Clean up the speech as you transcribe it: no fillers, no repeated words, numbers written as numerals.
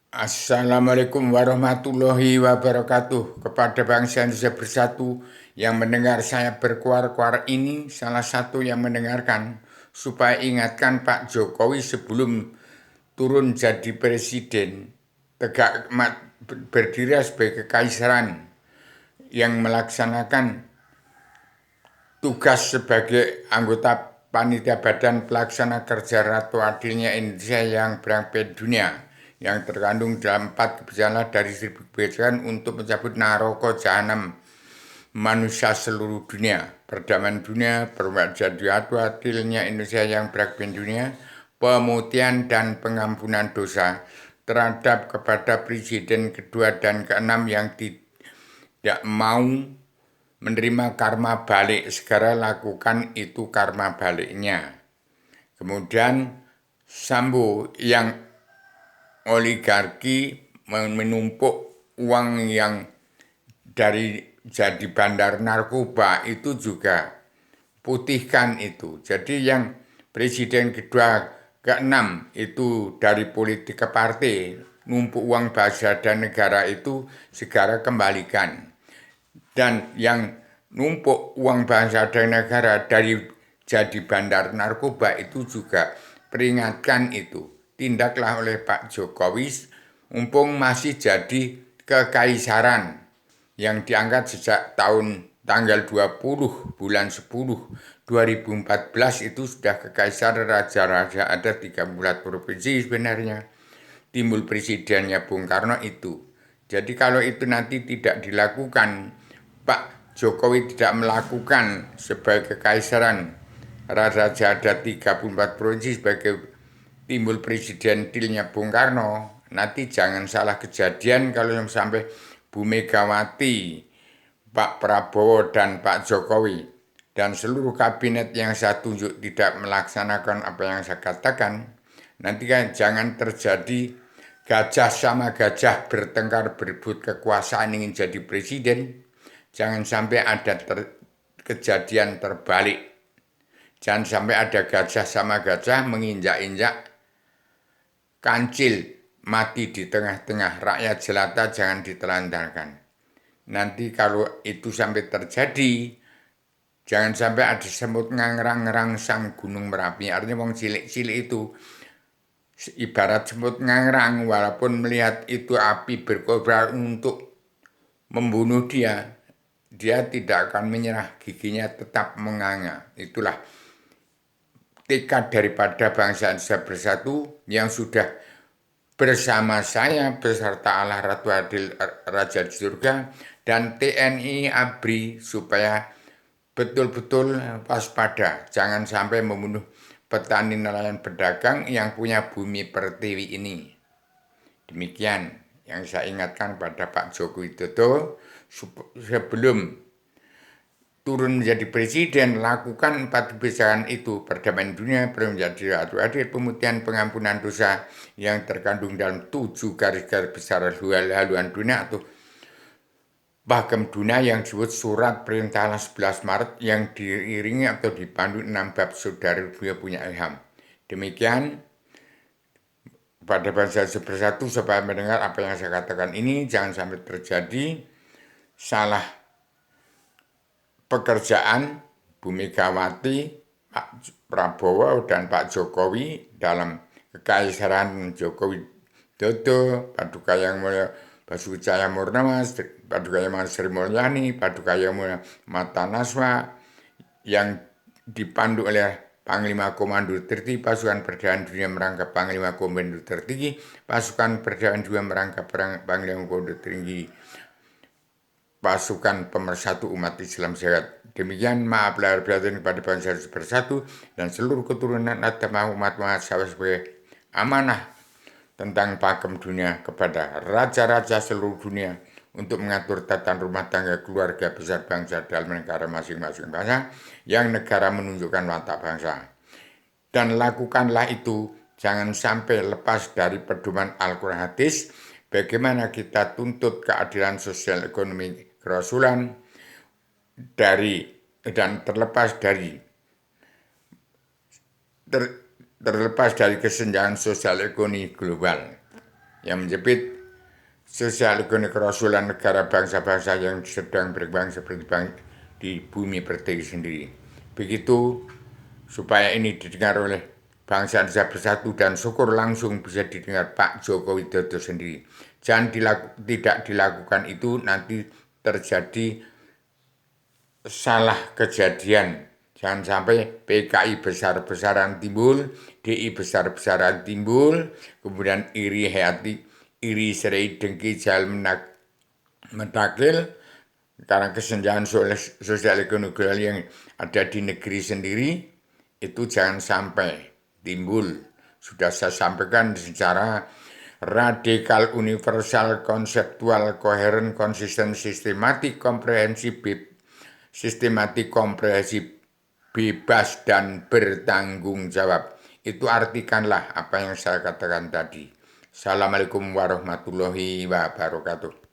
Assalamualaikum warahmatullahi wabarakatuh. Kepada bangsa Indonesia bersatu yang mendengar saya berkuar-kuar ini, salah satu yang mendengarkan, supaya ingatkan Pak Jokowi sebelum turun jadi presiden, berdiri sebagai kekaisaran yang melaksanakan tugas sebagai anggota panitia badan pelaksana kerja Ratu Adilnya Indonesia yang berangkat dunia, yang terkandung dalam 4 kebijakan dari 1000 kebijakan untuk mencabut naroko jahanam manusia seluruh dunia, perdamaian dunia, perwajah Ratu Adilnya Indonesia yang berangkat dunia, pemutihan dan pengampunan dosa terhadap kepada presiden kedua dan keenam yang tidak mau menerima karma balik, segera lakukan itu karma baliknya. Kemudian Sambo yang oligarki menumpuk uang yang dari jadi bandar narkoba itu juga putihkan itu. Jadi yang presiden kedua keenam itu dari politik ke partai, numpuk uang bangsa dan negara itu segera kembalikan. Dan yang numpuk uang bangsa dan negara dari jadi bandar narkoba itu juga peringatkan itu. Tindaklah oleh Pak Jokowi, mumpung masih jadi kekaisaran yang diangkat sejak tahun tanggal 20 bulan 10 2014 itu sudah kekaisaran raja-raja, ada 34 provinsi sebenarnya. Timbul presidennya Bung Karno itu. Jadi kalau itu nanti tidak dilakukan, Pak Jokowi tidak melakukan sebagai kekaisaran Raja ada 34 provinsi sebagai timbul presidentilnya Bung Karno, nanti jangan salah kejadian kalau yang sampai Bu Megawati, Pak Prabowo dan Pak Jokowi dan seluruh kabinet yang saya tunjuk tidak melaksanakan apa yang saya katakan, nanti kan jangan terjadi gajah sama gajah bertengkar berebut kekuasaan ingin jadi presiden. Jangan sampai ada kejadian terbalik. Jangan sampai ada gajah sama gajah menginjak-injak kancil mati di tengah-tengah. Rakyat jelata jangan ditelantarkan. Nanti kalau itu sampai terjadi, jangan sampai ada semut ngangrang-ngerang sang gunung Merapi. Artinya wong cilik-cilik itu ibarat semut ngangrang, walaupun melihat itu api berkobar untuk membunuh dia, dia tidak akan menyerah, giginya tetap menganga. Itulah tekad daripada bangsa Indonesia bersatu yang sudah bersama saya beserta Allah Ratu Adil Raja di Surga dan TNI ABRI supaya betul-betul waspada, jangan sampai membunuh petani nelayan pedagang yang punya bumi pertiwi ini. Demikian yang saya ingatkan pada Pak Joko Widodo sebelum turun menjadi presiden, lakukan 4 kebijakan itu, perdamaian dunia, menjadi adil, pemutihan, pengampunan dosa yang terkandung dalam 7 garis-garis besar haluan dunia atau Pakem Dunia yang disebut surat perintah 11 Maret yang diiringi atau dipandu 6 bab saudara dunia punya ilham. Demikian pada bangsa bersatu supaya mendengar apa yang saya katakan ini jangan sampai terjadi salah pekerjaan Bu Megawati, Pak Prabowo dan Pak Jokowi dalam kekaisaran Jokowi Dodo, Paduka Yang Mulia Basuki Cahayapurnama, Paduka Yang Mulia Sri Mulyani, Paduka Yang Mulia Mata Naswa yang dipandu oleh Panglima Komando Tertinggi Pasukan Perdamaian Dunia merangkap Panglima Komando Tertinggi, Pasukan Perdamaian Dunia merangkap Panglima Komando Tertinggi, Pasukan Pemersatu Umat Islam Sehat. Demikian maaf lahir batin kepada bangsa bersatu dan seluruh keturunan agama umat Muhammad sebagai amanah tentang pakem dunia kepada raja-raja seluruh dunia untuk mengatur tata rumah tangga keluarga besar bangsa dalam negara masing-masing bangsa yang negara menunjukkan watak bangsa. Dan lakukanlah itu, jangan sampai lepas dari pedoman Al-Quran hadis, bagaimana kita tuntut keadilan sosial ekonomi kerasulan dari dan terlepas dari kesenjangan sosial ekonomi global. yang menjepit sosial ekonomi kerasulan negara bangsa-bangsa yang sedang berkembang seperti di bumi pertiwi sendiri. Begitu supaya ini didengar oleh bangsa Indonesia bersatu dan syukur langsung bisa didengar Pak Joko Widodo sendiri. Jangan tidak dilakukan itu nanti terjadi salah kejadian. Jangan sampai PKI besar-besaran timbul, DI besar-besaran timbul, kemudian iri hati, iri serai dengki jal mentakil, karena kesenjangan sosial ekonomi yang ada di negeri sendiri, itu jangan sampai timbul. Sudah saya sampaikan secara radikal, universal, konseptual, koheren, konsisten, sistematik, komprehensif, bebas dan bertanggung jawab. Itu artikanlah apa yang saya katakan tadi. Assalamualaikum warahmatullahi wabarakatuh.